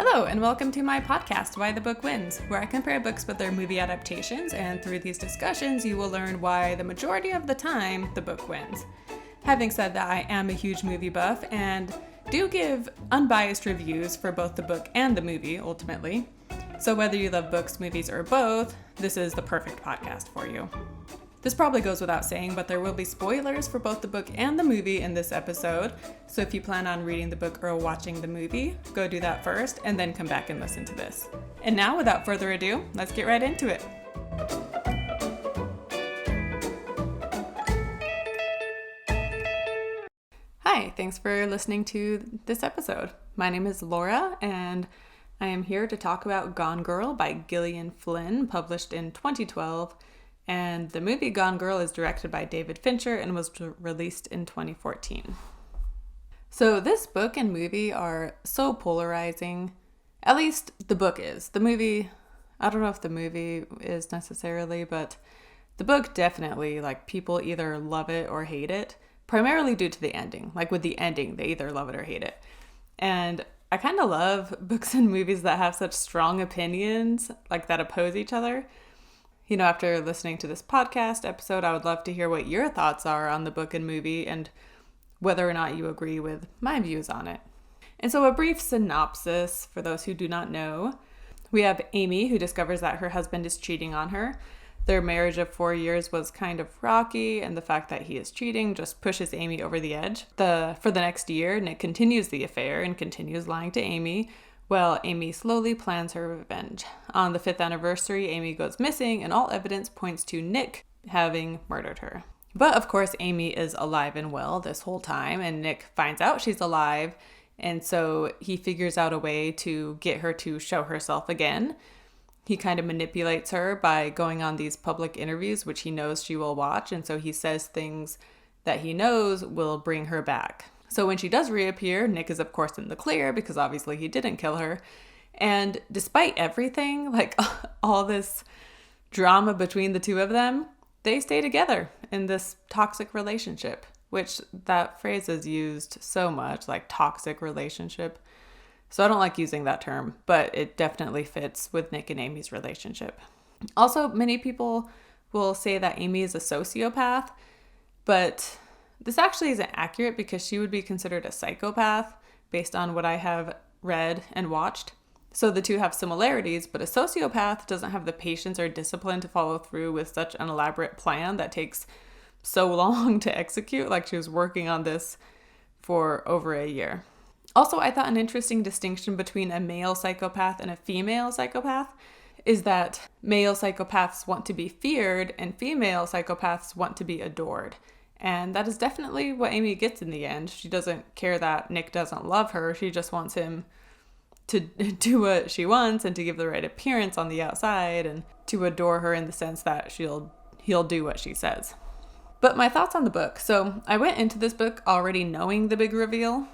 Hello, and welcome to my podcast, Why the Book Wins, where I compare books with their movie adaptations, and through these discussions, you will learn why the majority of the time, the book wins. Having said that, I am a huge movie buff, and do give unbiased reviews for both the book and the movie, ultimately. So whether you love books, movies, or both, this is the perfect podcast for you. This probably goes without saying, but there will be spoilers for both the book and the movie in this episode. So if you plan on reading the book or watching the movie, go do that first and then come back and listen to this. And now, without further ado, let's get right into it. Hi, thanks for listening to this episode. My name is Laura, and I am here to talk about Gone Girl by Gillian Flynn, published in 2012. And the movie Gone Girl is directed by David Fincher and was released in 2014. So this book and movie are so polarizing. At least the book is. The movie, I don't know if the movie is necessarily, but the book definitely, people either love it or hate it, primarily due to the ending. With the ending, they either love it or hate it. And I kind of love books and movies that have such strong opinions, that oppose each other. After listening to this podcast episode, I would love to hear what your thoughts are on the book and movie and whether or not you agree with my views on it. And so a brief synopsis for those who do not know. We have Amy, who discovers that her husband is cheating on her. Their marriage of 4 years was kind of rocky, and the fact that he is cheating just pushes Amy over the edge. For the next year, Nick continues the affair and continues lying to Amy, well, Amy slowly plans her revenge. On the 5th anniversary, Amy goes missing, and all evidence points to Nick having murdered her. But of course, Amy is alive and well this whole time, and Nick finds out she's alive, and so he figures out a way to get her to show herself again. He kind of manipulates her by going on these public interviews, which he knows she will watch, and so he says things that he knows will bring her back. So when she does reappear, Nick is of course in the clear because obviously he didn't kill her. And despite everything, all this drama between the two of them, they stay together in this toxic relationship, which that phrase is used so much, toxic relationship. So I don't like using that term, but it definitely fits with Nick and Amy's relationship. Also, many people will say that Amy is a sociopath, but this actually isn't accurate because she would be considered a psychopath based on what I have read and watched. So the two have similarities, but a sociopath doesn't have the patience or discipline to follow through with such an elaborate plan that takes so long to execute. She was working on this for over a year. Also, I thought an interesting distinction between a male psychopath and a female psychopath is that male psychopaths want to be feared and female psychopaths want to be adored. And that is definitely what Amy gets in the end. She doesn't care that Nick doesn't love her. She just wants him to do what she wants and to give the right appearance on the outside and to adore her in the sense that he'll do what she says. But my thoughts on the book. So I went into this book already knowing the big reveal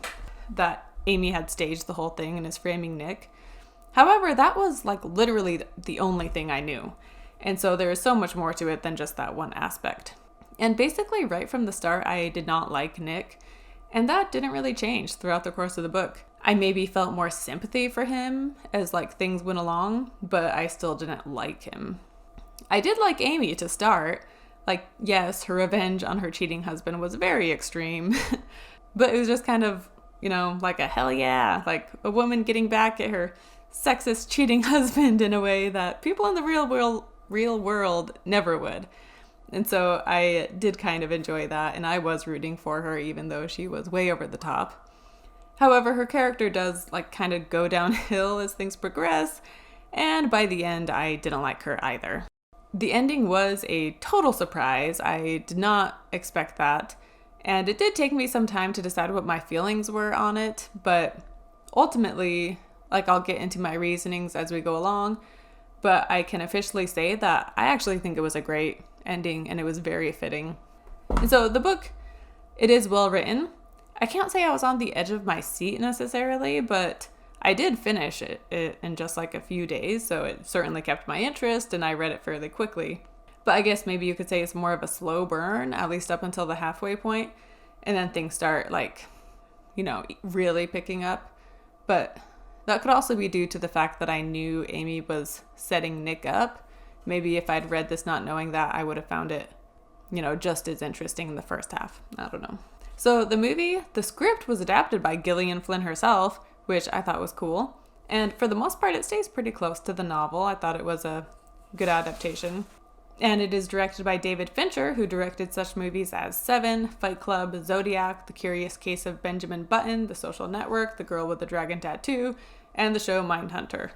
that Amy had staged the whole thing and is framing Nick. However, that was literally the only thing I knew. And so there is so much more to it than just that one aspect. And basically, right from the start, I did not like Nick, and that didn't really change throughout the course of the book. I maybe felt more sympathy for him as things went along, but I still didn't like him. I did like Amy to start. Yes, her revenge on her cheating husband was very extreme, but it was just kind of, a hell yeah, a woman getting back at her sexist cheating husband in a way that people in the real world never would. And so I did kind of enjoy that, and I was rooting for her even though she was way over the top. However, her character does kind of go downhill as things progress, and by the end I didn't like her either. The ending was a total surprise. I did not expect that, and it did take me some time to decide what my feelings were on it, but ultimately, I'll get into my reasonings as we go along, but I can officially say that I actually think it was a great ending, and it was very fitting. And so the book, it is well written. I can't say I was on the edge of my seat necessarily, but I did finish it in just a few days, so it certainly kept my interest, and I read it fairly quickly. But I guess maybe you could say it's more of a slow burn, at least up until the halfway point, and then things start really picking up. But That could also be due to the fact that I knew Amy was setting Nick up. Maybe if I'd read this not knowing that, I would have found it, just as interesting in the first half. I don't know. So the script was adapted by Gillian Flynn herself, which I thought was cool. And for the most part, it stays pretty close to the novel. I thought it was a good adaptation. And it is directed by David Fincher, who directed such movies as Seven, Fight Club, Zodiac, The Curious Case of Benjamin Button, The Social Network, The Girl with the Dragon Tattoo, and the show Mindhunter.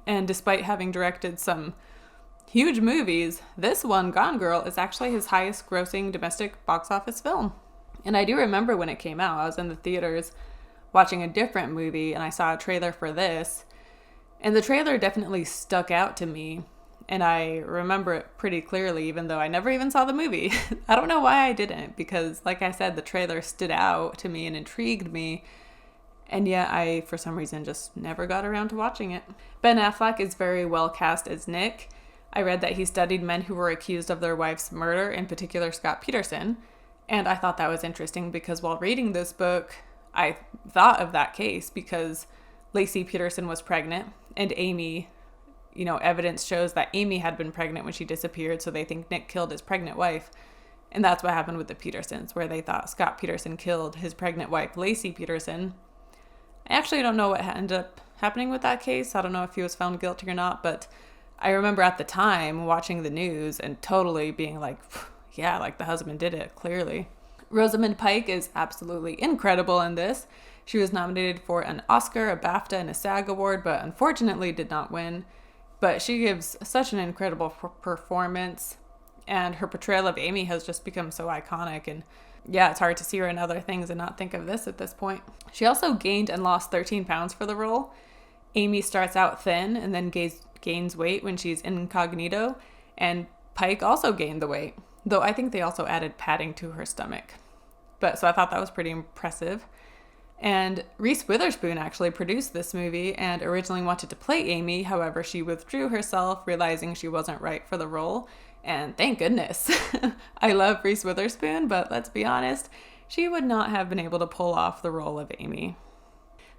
And despite having directed some huge movies, this one, Gone Girl, is actually his highest grossing domestic box office film. And I do remember when it came out, I was in the theaters watching a different movie and I saw a trailer for this. And the trailer definitely stuck out to me. And I remember it pretty clearly, even though I never even saw the movie. I don't know why I didn't, because like I said, the trailer stood out to me and intrigued me. And yet I, for some reason, just never got around to watching it. Ben Affleck is very well cast as Nick. I read that he studied men who were accused of their wife's murder, in particular Scott Peterson. And I thought that was interesting because while reading this book, I thought of that case because Lacey Peterson was pregnant and Amy, evidence shows that Amy had been pregnant when she disappeared, so they think Nick killed his pregnant wife. And that's what happened with the Petersons, where they thought Scott Peterson killed his pregnant wife, Lacey Peterson. I actually don't know what ended up happening with that case. I don't know if he was found guilty or not, but I remember at the time watching the news and totally being like, yeah, like the husband did it, clearly. Rosamund Pike is absolutely incredible in this. She was nominated for an Oscar, a BAFTA, and a SAG award, but unfortunately did not win. But she gives such an incredible performance, and her portrayal of Amy has just become so iconic. And yeah, it's hard to see her in other things and not think of this at this point. She also gained and lost 13 pounds for the role. Amy starts out thin and then gains weight when she's incognito, and Pike also gained the weight, though I think they also added padding to her stomach. So I thought that was pretty impressive. And Reese Witherspoon actually produced this movie and originally wanted to play Amy. However, she withdrew herself, realizing she wasn't right for the role. And thank goodness. I love Reese Witherspoon, but let's be honest, she would not have been able to pull off the role of Amy.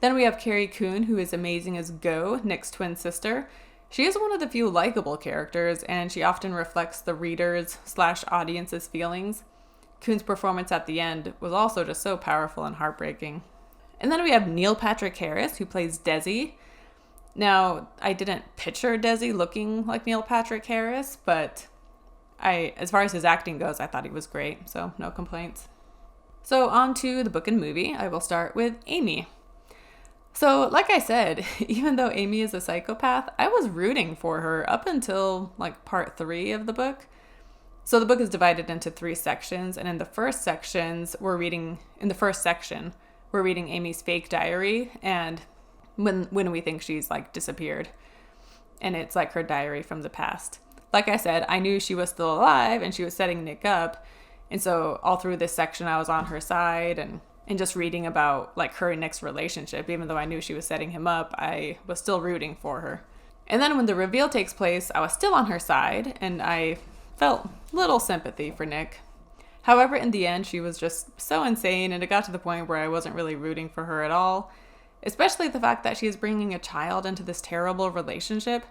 Then we have Carrie Coon, who is amazing as Go, Nick's twin sister. She is one of the few likable characters, and she often reflects the readers/audience's feelings. Coon's performance at the end was also just so powerful and heartbreaking. And then we have Neil Patrick Harris, who plays Desi. Now, I didn't picture Desi looking like Neil Patrick Harris, but as far as his acting goes, I thought he was great, so no complaints. So on to the book and movie. I will start with Amy. So like I said, even though Amy is a psychopath, I was rooting for her up until part 3 of the book. So the book is divided into 3 sections, and in the first section, we're reading Amy's fake diary, and when we think she's disappeared, and it's her diary from the past. Like I said, I knew she was still alive and she was setting Nick up, and so all through this section I was on her side and just reading about her and Nick's relationship. Even though I knew she was setting him up, I was still rooting for her. And then when the reveal takes place, I was still on her side and I felt little sympathy for Nick. However, in the end, she was just so insane, and it got to the point where I wasn't really rooting for her at all. Especially the fact that she is bringing a child into this terrible relationship,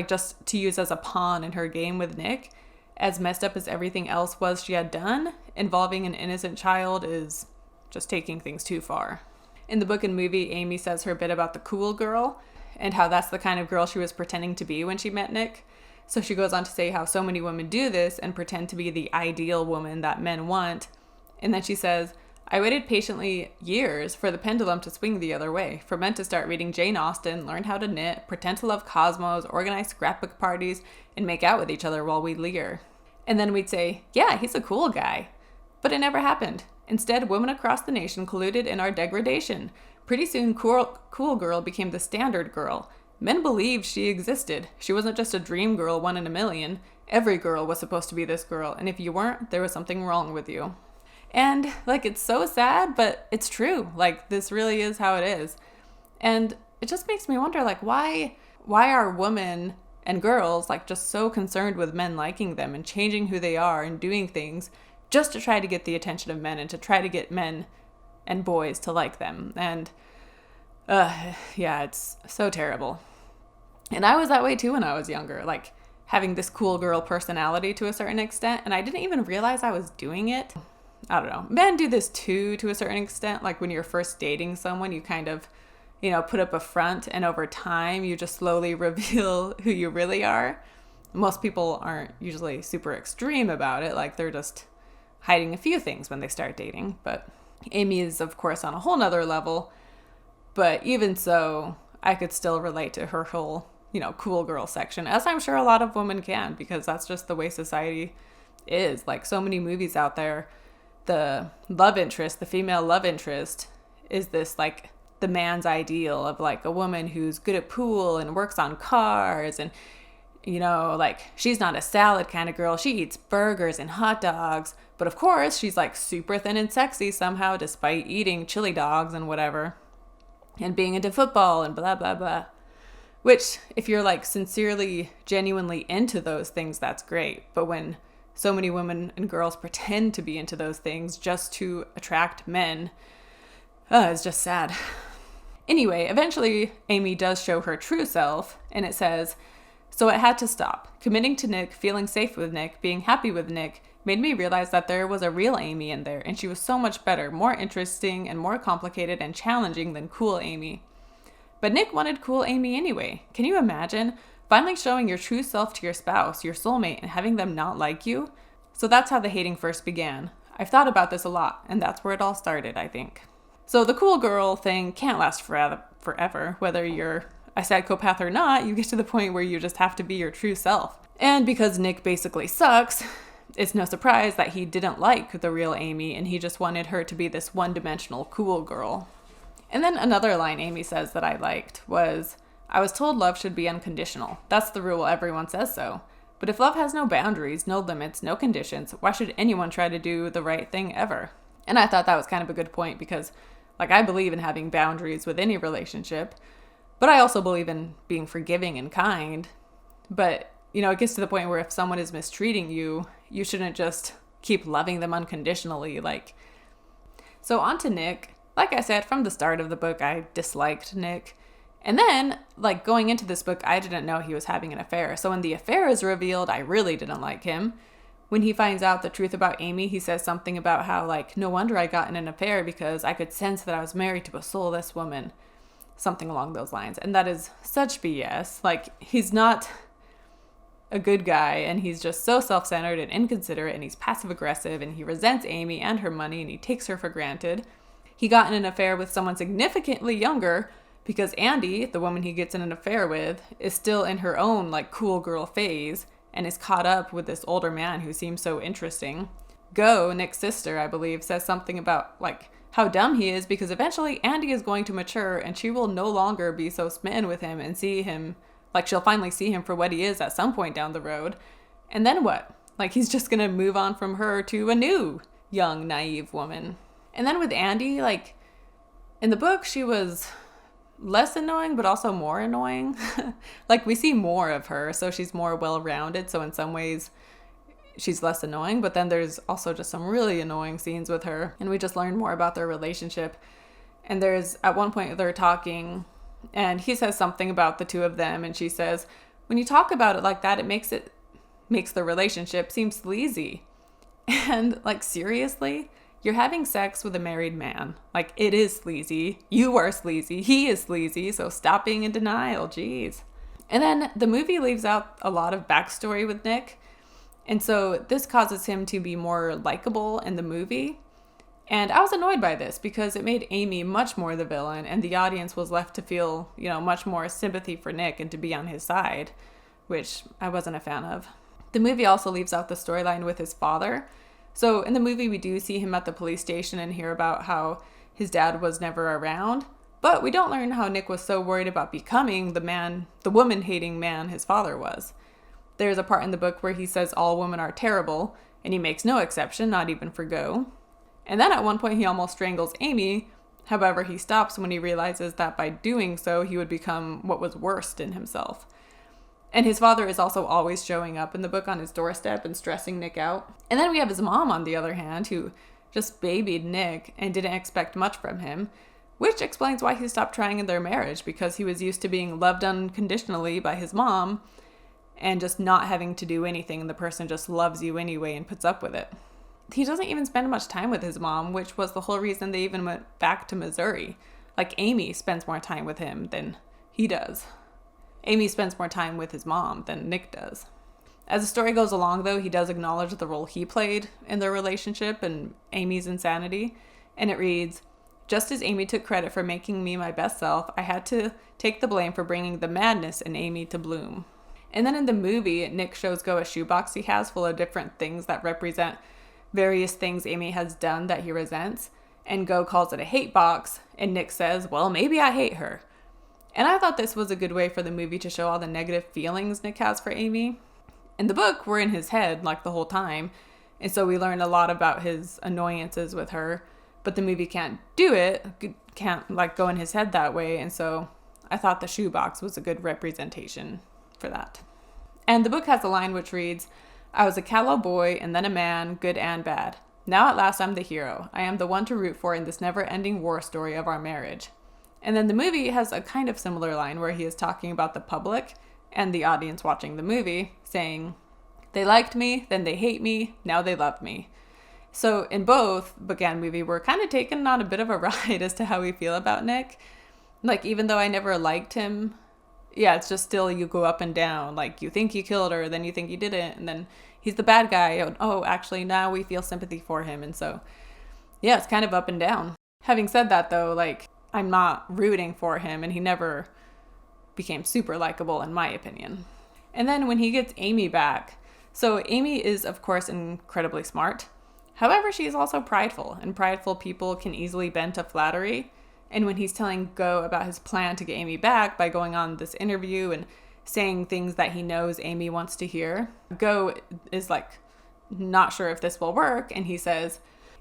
just to use as a pawn in her game with Nick. As messed up as everything else was she had done, involving an innocent child is just taking things too far. In the book and movie, Amy says her bit about the cool girl, and how that's the kind of girl she was pretending to be when she met Nick. So she goes on to say how so many women do this and pretend to be the ideal woman that men want. And then she says, I waited patiently years for the pendulum to swing the other way, for men to start reading Jane Austen, learn how to knit, pretend to love cosmos, organize scrapbook parties, and make out with each other while we leer. And then we'd say, yeah, he's a cool guy. But it never happened. Instead, women across the nation colluded in our degradation. Pretty soon, cool girl became the standard girl. Men believed she existed. She wasn't just a dream girl, 1 in a million. Every girl was supposed to be this girl, and if you weren't, there was something wrong with you. And, it's so sad, but it's true. This really is how it is. And it just makes me wonder, why are women and girls, just so concerned with men liking them and changing who they are and doing things just to try to get the attention of men and to try to get men and boys to like them. And Yeah, it's so terrible. And I was that way too when I was younger, like having this cool girl personality to a certain extent, and I didn't even realize I was doing it. I don't know. Men do this too to a certain extent. Like when you're first dating someone, you kind of, put up a front, and over time you just slowly reveal who you really are. Most people aren't usually super extreme about it. Like they're just hiding a few things when they start dating. But Amy is, of course, on a whole nother level. But even so, I could still relate to her whole, cool girl section, as I'm sure a lot of women can, because that's just the way society is. Like so many movies out there, the love interest, the female love interest, is this like the man's ideal of like a woman who's good at pool and works on cars and, like she's not a salad kind of girl. She eats burgers and hot dogs. But of course, she's like super thin and sexy somehow, despite eating chili dogs and whatever. And being into football and blah, blah, blah. Which, if you're like sincerely, genuinely into those things, that's great. But when so many women and girls pretend to be into those things just to attract men, it's just sad. Anyway, eventually Amy does show her true self, and it says, "So it had to stop. Committing to Nick, feeling safe with Nick, being happy with Nick, made me realize that there was a real Amy in there, and she was so much better, more interesting, and more complicated and challenging than cool Amy. But Nick wanted cool Amy anyway. Can you imagine? Finally showing your true self to your spouse, your soulmate, and having them not like you? So that's how the hating first began. I've thought about this a lot, and that's where it all started, I think." So the cool girl thing can't last forever. Whether you're a psychopath or not, you get to the point where you just have to be your true self. And because Nick basically sucks, it's no surprise that he didn't like the real Amy, and he just wanted her to be this one-dimensional cool girl. And then another line Amy says that I liked was, "I was told love should be unconditional. That's the rule, everyone says so. But if love has no boundaries, no limits, no conditions, why should anyone try to do the right thing ever?" And I thought that was kind of a good point because, I believe in having boundaries with any relationship, but I also believe in being forgiving and kind. But, it gets to the point where if someone is mistreating you, you shouldn't just keep loving them unconditionally. So on to Nick. Like I said, from the start of the book, I disliked Nick. And then, going into this book, I didn't know he was having an affair. So when the affair is revealed, I really didn't like him. When he finds out the truth about Amy, he says something about how, no wonder I got in an affair because I could sense that I was married to a soulless woman. Something along those lines. And that is such BS. He's not a good guy, and he's just so self-centered and inconsiderate, and he's passive-aggressive, and he resents Amy and her money, and he takes her for granted. He got in an affair with someone significantly younger because Andy, the woman he gets in an affair with, is still in her own, cool girl phase, and is caught up with this older man who seems so interesting. Go, Nick's sister, I believe, says something about, how dumb he is because eventually Andy is going to mature and she will no longer be so smitten with him and see him, she'll finally see him for what he is at some point down the road. And then what? He's just gonna move on from her to a new, young, naive woman. And then with Andy, in the book, she was less annoying, but also more annoying. We see more of her, so she's more well-rounded. So in some ways, she's less annoying. But then there's also just some really annoying scenes with her. And we just learn more about their relationship. And there's, at one point, they're talking, and he says something about the two of them. And she says, "When you talk about it like that, it makes the relationship seem sleazy." And, seriously? You're having sex with a married man. It is sleazy. You are sleazy. He is sleazy. So stop being in denial. Jeez. And then the movie leaves out a lot of backstory with Nick. And so this causes him to be more likable in the movie. And I was annoyed by this because it made Amy much more the villain, and the audience was left to feel, much more sympathy for Nick and to be on his side, which I wasn't a fan of. The movie also leaves out the storyline with his father. So in the movie, we do see him at the police station and hear about how his dad was never around, but we don't learn how Nick was so worried about becoming the woman-hating man his father was. There's a part in the book where he says all women are terrible, and he makes no exception, not even for Go. And then at one point, he almost strangles Amy. However, he stops when he realizes that by doing so, he would become what was worst in himself. And his father is also always showing up in the book on his doorstep and stressing Nick out. And then we have his mom, on the other hand, who just babied Nick and didn't expect much from him, which explains why he stopped trying in their marriage, because he was used to being loved unconditionally by his mom and just not having to do anything, and the person just loves you anyway and puts up with it. He doesn't even spend much time with his mom, which was the whole reason they even went back to Missouri. Like, Amy spends more time with him than he does. Amy spends more time with his mom than Nick does. As the story goes along, though, he does acknowledge the role he played in their relationship and Amy's insanity. And it reads, "Just as Amy took credit for making me my best self, I had to take the blame for bringing the madness in Amy to bloom." And then in the movie, Nick shows Go a shoebox he has full of different things that represent various things Amy has done that he resents. And Go calls it a hate box. And Nick says, "Well, maybe I hate her." And I thought this was a good way for the movie to show all the negative feelings Nick has for Amy. In the book, we're in his head like the whole time. And so we learn a lot about his annoyances with her. But the movie can't do it, can't like go in his head that way. And so I thought the shoebox was a good representation for that. And the book has a line which reads, "I was a callow boy and then a man, good and bad. Now at last I'm the hero. I am the one to root for in this never-ending war story of our marriage." And then the movie has a kind of similar line where he is talking about the public and the audience watching the movie, saying, "They liked me, then they hate me, now they love me." So in both book and movie, we're kind of taken on a bit of a ride as to how we feel about Nick. Like, even though I never liked him, yeah, it's just still you go up and down. Like, you think you killed her, then you think you didn't, and then he's the bad guy. Oh, actually, now we feel sympathy for him. And so, yeah, it's kind of up and down. Having said that, though, like, I'm not rooting for him, and he never became super likable, in my opinion. And then when he gets Amy back, so Amy is, of course, incredibly smart. However, she is also prideful, and prideful people can easily bend to flattery. And when he's telling Go about his plan to get Amy back by going on this interview and saying things that he knows Amy wants to hear, Go is like, not sure if this will work. And he says,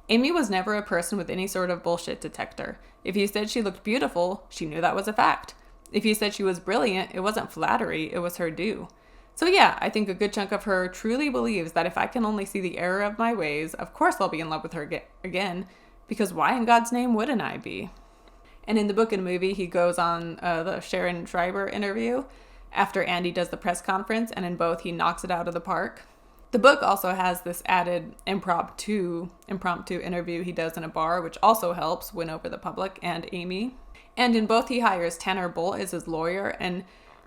"Amy was never a person with any sort of bullshit detector. If you said she looked beautiful, she knew that was a fact. If you said she was brilliant, it wasn't flattery, it was her due." So yeah, I think a good chunk of her truly believes that if I can only see the error of my ways, of course I'll be in love with her again, because why in God's name wouldn't I be? And in the book and movie, he goes on the Sharon Schreiber interview after Andy does the press conference, and in both he knocks it out of the park. The book also has this added impromptu interview he does in a bar, which also helps win over the public and Amy. And in both he hires Tanner Bolt as his lawyer, and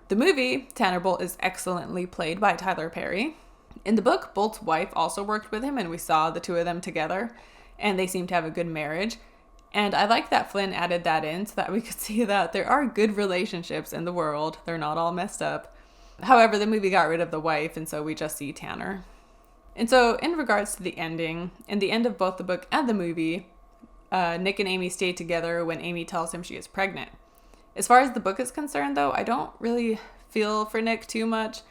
the movie, Tanner Bolt is excellently played by Tyler Perry. In the book, Bolt's wife also worked with him, and we saw the two of them together, and they seem to have a good marriage. And I like that Flynn added that in so that we could see that there are good relationships in the world. They're not all messed up. However, the movie got rid of the wife, and so we just see Tanner. And so in regards to the ending, in the end of both the book and the movie, Nick and Amy stay together when Amy tells him she is pregnant. As far as the book is concerned, though, I don't really feel for Nick too much.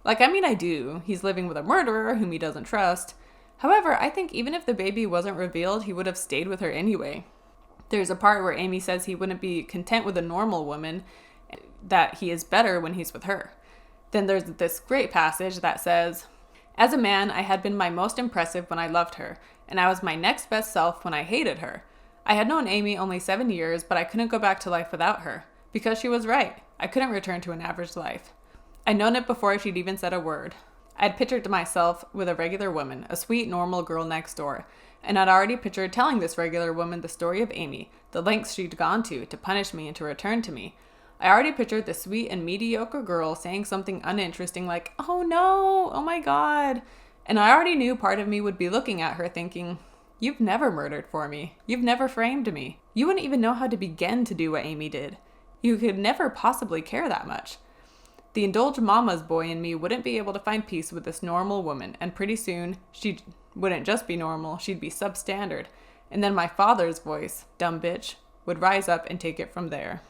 Like, I mean, I do. He's living with a murderer whom he doesn't trust. However, I think even if the baby wasn't revealed, he would have stayed with her anyway. There's a part where Amy says he wouldn't be content with a normal woman, that he is better when he's with her. Then there's this great passage that says, "As a man, I had been my most impressive when I loved her, and I was my next best self when I hated her. I had known Amy only 7 years, but I couldn't go back to life without her. Because she was right. I couldn't return to an average life. I'd known it before she'd even said a word. I'd pictured myself with a regular woman, a sweet, normal girl next door, and I'd already pictured telling this regular woman the story of Amy, the lengths she'd gone to punish me and to return to me. I already pictured the sweet and mediocre girl saying something uninteresting like, 'Oh no, oh my God.' And I already knew part of me would be looking at her thinking, 'You've never murdered for me. You've never framed me. You wouldn't even know how to begin to do what Amy did. You could never possibly care that much.' The indulged mama's boy in me wouldn't be able to find peace with this normal woman, and pretty soon she wouldn't just be normal, she'd be substandard. And then my father's voice, dumb bitch, would rise up and take it from there."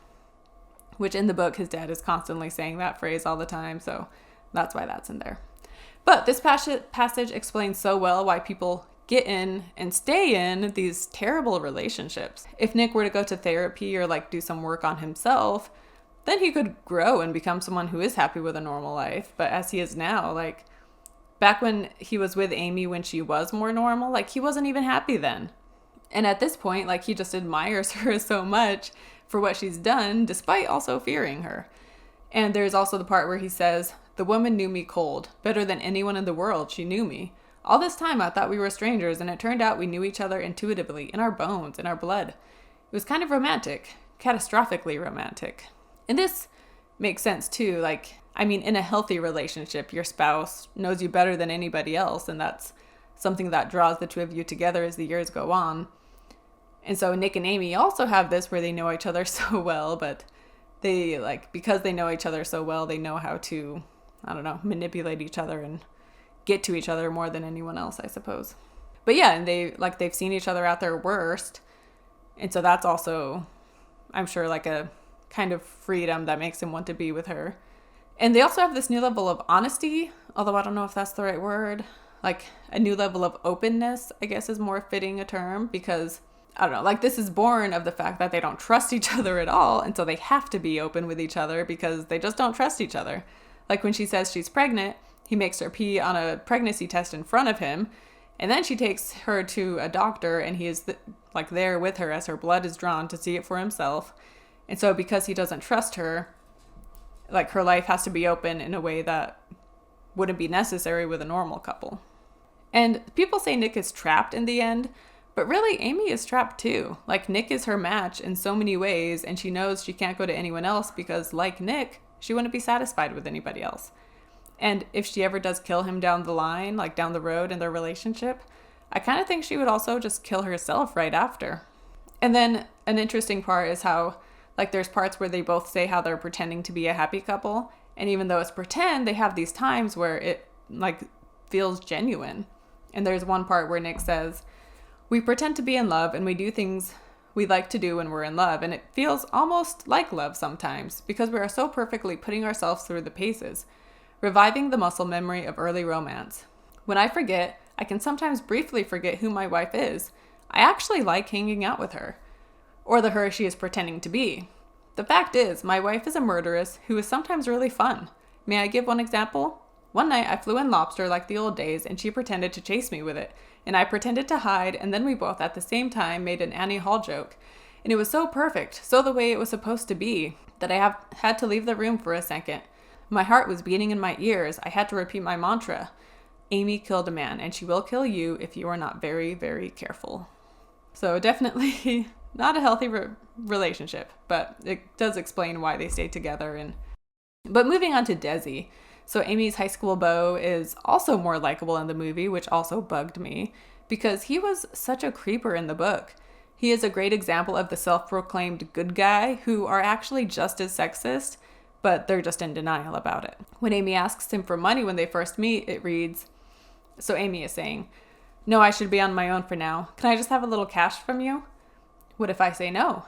Which in the book, his dad is constantly saying that phrase all the time, so that's why that's in there. But this passage explains so well why people get in and stay in these terrible relationships. If Nick were to go to therapy or like do some work on himself, then he could grow and become someone who is happy with a normal life. But as he is now, like back when he was with Amy when she was more normal, like he wasn't even happy then. And at this point, like, he just admires her so much for what she's done, despite also fearing her. And there's also the part where he says, "The woman knew me cold. Better than anyone in the world, she knew me. All this time I thought we were strangers, and it turned out we knew each other intuitively, in our bones, in our blood." It was kind of romantic, catastrophically romantic. And this makes sense too. Like, I mean, in a healthy relationship, your spouse knows you better than anybody else, and that's something that draws the two of you together as the years go on. And so Nick and Amy also have this where they know each other so well, but they, like, because they know each other so well, they know how to, I don't know, manipulate each other and get to each other more than anyone else, I suppose. But yeah, and they've seen each other at their worst. And so that's also, I'm sure, like a kind of freedom that makes him want to be with her. And they also have this new level of honesty, although I don't know if that's the right word. Like, a new level of openness, I guess, is more fitting a term, because I don't know, like, this is born of the fact that they don't trust each other at all, and so they have to be open with each other because they just don't trust each other. Like, when she says she's pregnant, he makes her pee on a pregnancy test in front of him, and then she takes her to a doctor, and he is there with her as her blood is drawn to see it for himself. And so because he doesn't trust her, like, her life has to be open in a way that wouldn't be necessary with a normal couple. And people say Nick is trapped in the end, but really, Amy is trapped too. Like, Nick is her match in so many ways, and she knows she can't go to anyone else because, like Nick, she wouldn't be satisfied with anybody else. And if she ever does kill him down the line, like down the road in their relationship, I kind of think she would also just kill herself right after. And then an interesting part is how, like, there's parts where they both say how they're pretending to be a happy couple, and even though it's pretend, they have these times where it, like, feels genuine. And there's one part where Nick says, "We pretend to be in love, and we do things we like to do when we're in love, and it feels almost like love sometimes, because we are so perfectly putting ourselves through the paces, reviving the muscle memory of early romance. When I forget, I can sometimes briefly forget who my wife is. I actually like hanging out with her, or the her she is pretending to be. The fact is, my wife is a murderess who is sometimes really fun. May I give one example? One night I flew in lobster like the old days, and she pretended to chase me with it, and I pretended to hide, and then we both at the same time made an Annie Hall joke. And it was so perfect, so the way it was supposed to be, that I had to leave the room for a second. My heart was beating in my ears. I had to repeat my mantra. Amy killed a man, and she will kill you if you are not very, very careful." So definitely not a healthy relationship, but it does explain why they stayed together. But moving on to Desi. So Amy's high school beau is also more likable in the movie, which also bugged me, because he was such a creeper in the book. He is a great example of the self-proclaimed good guy who are actually just as sexist, but they're just in denial about it. When Amy asks him for money when they first meet, it reads, so Amy is saying, "No, I should be on my own for now. Can I just have a little cash from you?" What if I say no?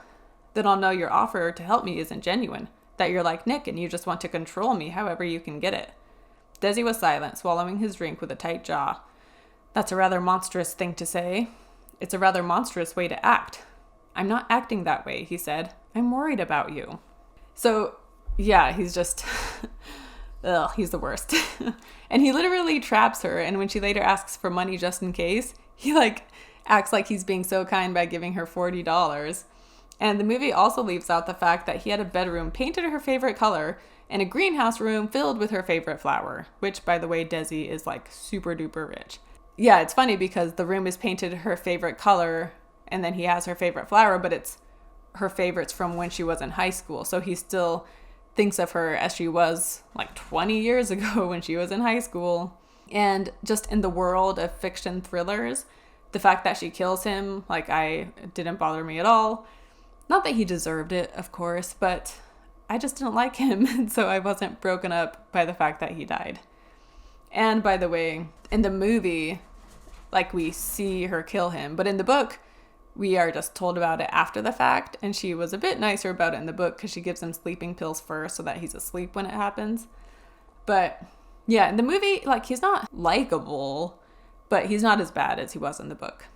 Then I'll know your offer to help me isn't genuine, that you're like Nick and you just want to control me however you can get it. Desi was silent, swallowing his drink with a tight jaw. "That's a rather monstrous thing to say. It's a rather monstrous way to act." "I'm not acting that way," he said. "I'm worried about you." So, yeah, he's just... ugh, he's the worst. And he literally traps her, and when she later asks for money just in case, he, acts like he's being so kind by giving her $40. And the movie also leaves out the fact that he had a bedroom painted her favorite color and a greenhouse room filled with her favorite flower, which, by the way, Desi is, super duper rich. Yeah, it's funny because the room is painted her favorite color, and then he has her favorite flower, but it's her favorites from when she was in high school. So he still thinks of her as she was 20 years ago when she was in high school. And just in the world of fiction thrillers, the fact that she kills him, it didn't bother me at all. Not that he deserved it, of course, but I just didn't like him, and so I wasn't broken up by the fact that he died. And by the way, in the movie, we see her kill him, but in the book, we are just told about it after the fact, and she was a bit nicer about it in the book because she gives him sleeping pills first so that he's asleep when it happens. But yeah, in the movie, he's not likable, but he's not as bad as he was in the book.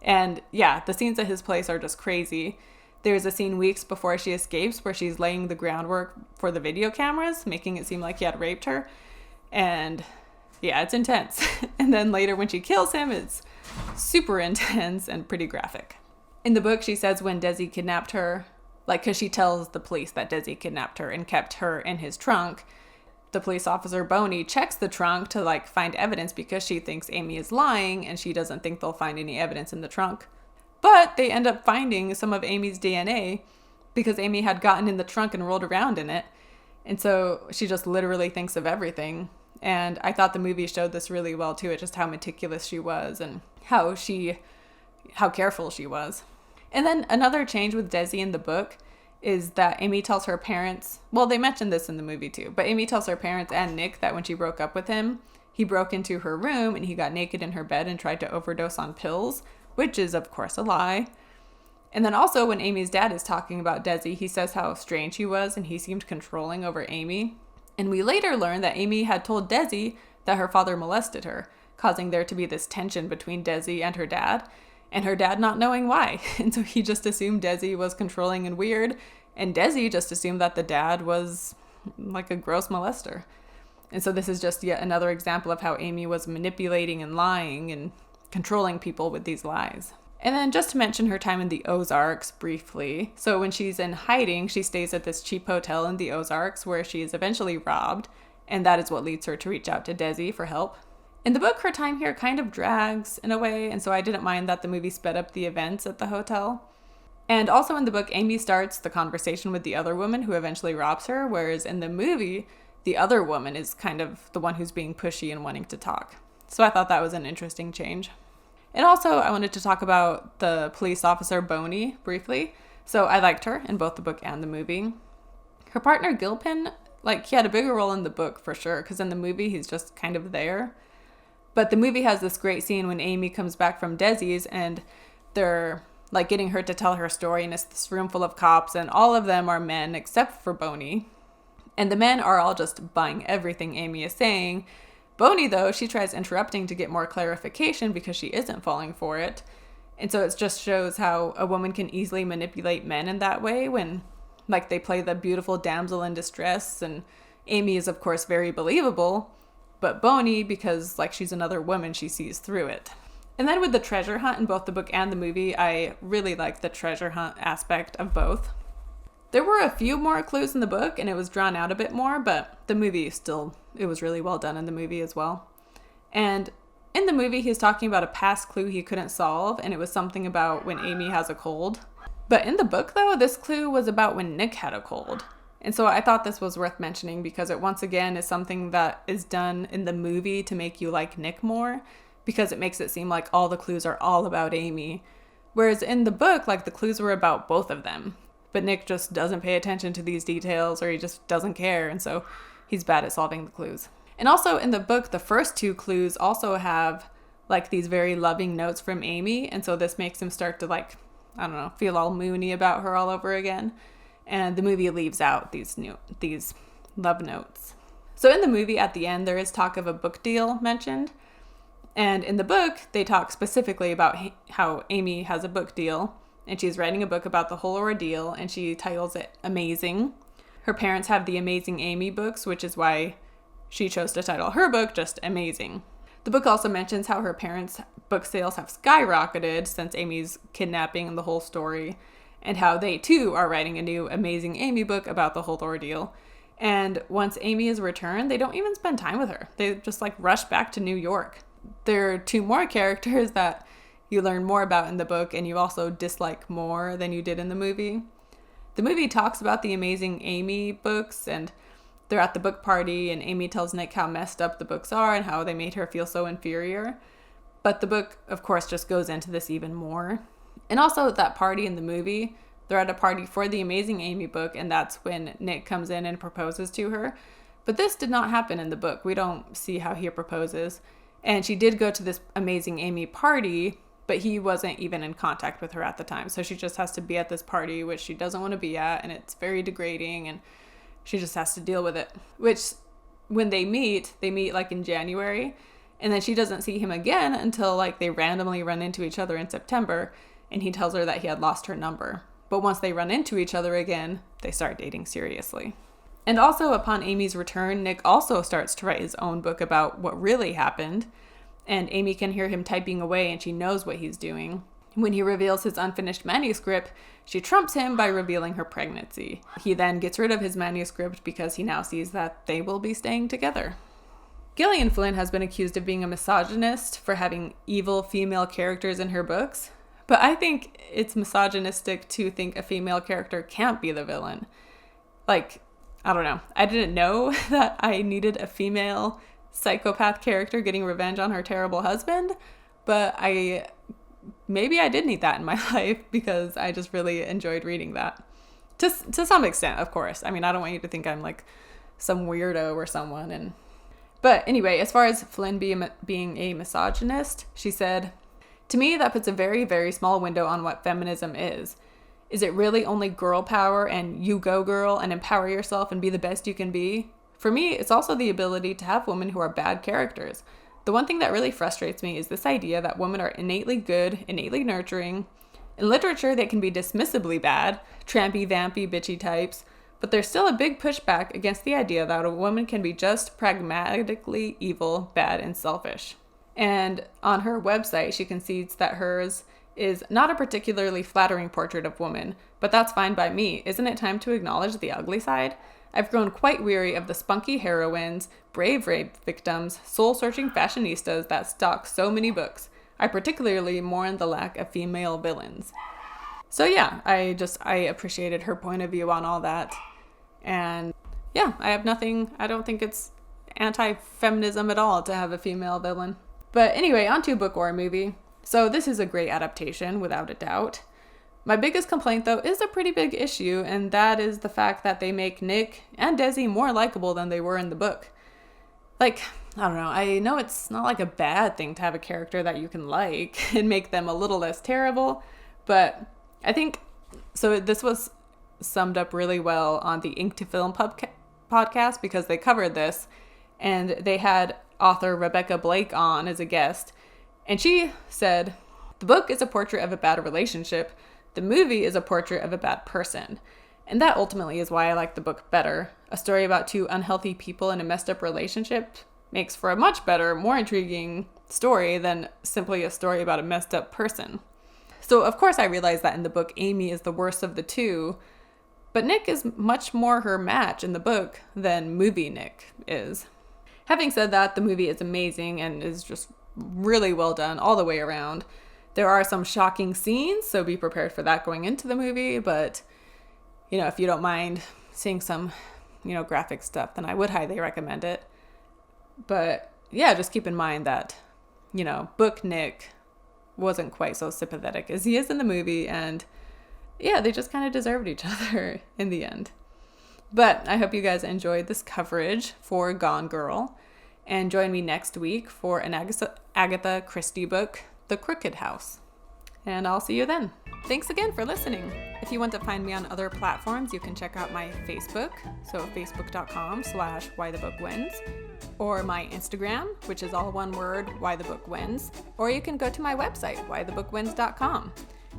And yeah, the scenes at his place are just crazy. There's a scene weeks before she escapes where she's laying the groundwork for the video cameras, making it seem like he had raped her. And yeah, it's intense. And then later when she kills him, it's super intense and pretty graphic. In the book, she says when Desi kidnapped her, like, because she tells the police that Desi kidnapped her and kept her in his trunk, the police officer Boney checks the trunk to like find evidence because she thinks Amy is lying and she doesn't think they'll find any evidence in the trunk. But they end up finding some of Amy's DNA because Amy had gotten in the trunk and rolled around in it. And so she just literally thinks of everything. And I thought the movie showed this really well too, just how meticulous she was and how careful she was. And then another change with Desi in the book is that Amy tells her parents, well, they mentioned this in the movie too, but Amy tells her parents and Nick that when she broke up with him, he broke into her room and he got naked in her bed and tried to overdose on pills, which is of course a lie. And then also when Amy's dad is talking about Desi, he says how strange he was and he seemed controlling over Amy. And we later learn that Amy had told Desi that her father molested her, causing there to be this tension between Desi and her dad not knowing why. And so he just assumed Desi was controlling and weird, and Desi just assumed that the dad was like a gross molester. And so this is just yet another example of how Amy was manipulating and lying and controlling people with these lies. And then just to mention her time in the Ozarks briefly. So when she's in hiding, she stays at this cheap hotel in the Ozarks where she is eventually robbed, and that is what leads her to reach out to Desi for help. In the book, her time here kind of drags in a way, and so I didn't mind that the movie sped up the events at the hotel. And also in the book, Amy starts the conversation with the other woman who eventually robs her, whereas in the movie, the other woman is kind of the one who's being pushy and wanting to talk. So I thought that was an interesting change. And also, I wanted to talk about the police officer Boney briefly. So I liked her in both the book and the movie. Her partner Gilpin, like, he had a bigger role in the book for sure, because in the movie, he's just kind of there. But the movie has this great scene when Amy comes back from Desi's and they're like getting her to tell her story, and it's this room full of cops and all of them are men except for Boney. And the men are all just buying everything Amy is saying. Boney, though, she tries interrupting to get more clarification because she isn't falling for it. And so it just shows how a woman can easily manipulate men in that way when like they play the beautiful damsel in distress, and Amy is of course very believable. But Boney, because like she's another woman, she sees through it. And then with the treasure hunt in both the book and the movie, I really liked the treasure hunt aspect of both. There were a few more clues in the book and it was drawn out a bit more, but the movie still, it was really well done in the movie as well. And in the movie, he's talking about a past clue he couldn't solve, and it was something about when Amy has a cold. But in the book, though, this clue was about when Nick had a cold. And so I thought this was worth mentioning because it once again is something that is done in the movie to make you like Nick more, because it makes it seem like all the clues are all about Amy. Whereas in the book, like the clues were about both of them. But Nick just doesn't pay attention to these details, or he just doesn't care. And so he's bad at solving the clues. And also in the book, the first two clues also have like these very loving notes from Amy. And so this makes him start to like, I don't know, feel all moony about her all over again. And the movie leaves out these love notes. So in the movie, at the end, there is talk of a book deal mentioned. And in the book, they talk specifically about how Amy has a book deal. And she's writing a book about the whole ordeal. And she titles it Amazing. Her parents have the Amazing Amy books, which is why she chose to title her book just Amazing. The book also mentions how her parents' book sales have skyrocketed since Amy's kidnapping and the whole story, and how they too are writing a new Amazing Amy book about the whole ordeal. And once Amy is returned, they don't even spend time with her. They just like rush back to New York. There are two more characters that you learn more about in the book and you also dislike more than you did in the movie. The movie talks about the Amazing Amy books, and they're at the book party and Amy tells Nick how messed up the books are and how they made her feel so inferior. But the book, of course, just goes into this even more. And also at that party in the movie, they're at a party for the Amazing Amy book, and that's when Nick comes in and proposes to her. But this did not happen in the book. We don't see how he proposes. And she did go to this Amazing Amy party, but he wasn't even in contact with her at the time. So she just has to be at this party, which she doesn't want to be at, and it's very degrading, and she just has to deal with it. Which, when they meet like in January, and then she doesn't see him again until like they randomly run into each other in September, and he tells her that he had lost her number. But once they run into each other again, they start dating seriously. And also, upon Amy's return, Nick also starts to write his own book about what really happened. And Amy can hear him typing away and she knows what he's doing. When he reveals his unfinished manuscript, she trumps him by revealing her pregnancy. He then gets rid of his manuscript because he now sees that they will be staying together. Gillian Flynn has been accused of being a misogynist for having evil female characters in her books, but I think it's misogynistic to think a female character can't be the villain. Like, I don't know. I didn't know that I needed a female psychopath character getting revenge on her terrible husband, but maybe I did need that in my life because I just really enjoyed reading that. To some extent, of course. I mean, I don't want you to think I'm like some weirdo or someone. But anyway, as far as Flynn being a misogynist, she said, "To me, that puts a very, very small window on what feminism is. Is it really only girl power and you go girl and empower yourself and be the best you can be? For me, it's also the ability to have women who are bad characters. The one thing that really frustrates me is this idea that women are innately good, innately nurturing. In literature, they can be dismissibly bad, trampy, vampy, bitchy types, but there's still a big pushback against the idea that a woman can be just pragmatically evil, bad, and selfish." And on her website, she concedes that hers is not a particularly flattering portrait of woman, but that's fine by me. Isn't it time to acknowledge the ugly side? I've grown quite weary of the spunky heroines, brave rape victims, soul-searching fashionistas that stalk so many books. I particularly mourn the lack of female villains. So yeah, I appreciated her point of view on all that. And yeah, I don't think it's anti-feminism at all to have a female villain. But anyway, on to book or movie. So this is a great adaptation, without a doubt. My biggest complaint, though, is a pretty big issue, and that is the fact that they make Nick and Desi more likable than they were in the book. Like, I don't know, I know it's not like a bad thing to have a character that you can like and make them a little less terrible, but I think, so this was summed up really well on the Ink to Film podcast because they covered this, and they had author Rebecca Blake on as a guest, and she said, "The book is a portrait of a bad relationship. The movie is a portrait of a bad person. And that ultimately is why I like the book better. A story about two unhealthy people in a messed up relationship makes for a much better, more intriguing story than simply a story about a messed up person." So of course I realize that in the book, Amy is the worst of the two, but Nick is much more her match in the book than movie Nick is. Having said that, the movie is amazing and is just really well done all the way around. There are some shocking scenes, so be prepared for that going into the movie, but, if you don't mind seeing some, graphic stuff, then I would highly recommend it. But, yeah, just keep in mind that, book Nick wasn't quite so sympathetic as he is in the movie, and, yeah, they just kind of deserved each other in the end. But I hope you guys enjoyed this coverage for Gone Girl, and join me next week for an Agatha Christie book, The Crooked House. And I'll see you then. Thanks again for listening. If you want to find me on other platforms, you can check out my Facebook, so facebook.com/whythebookwins, or my Instagram, which is all one word, whythebookwins, or you can go to my website, whythebookwins.com.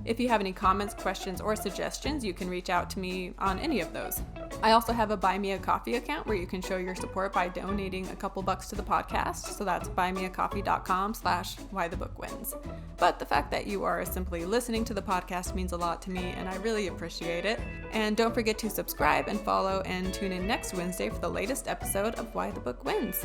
If you have any comments, questions, or suggestions, you can reach out to me on any of those. I also have a Buy Me a Coffee account where you can show your support by donating a couple bucks to the podcast. So that's buymeacoffee.com/whythebookwins. But the fact that you are simply listening to the podcast means a lot to me, and I really appreciate it. And don't forget to subscribe and follow and tune in next Wednesday for the latest episode of Why the Book Wins.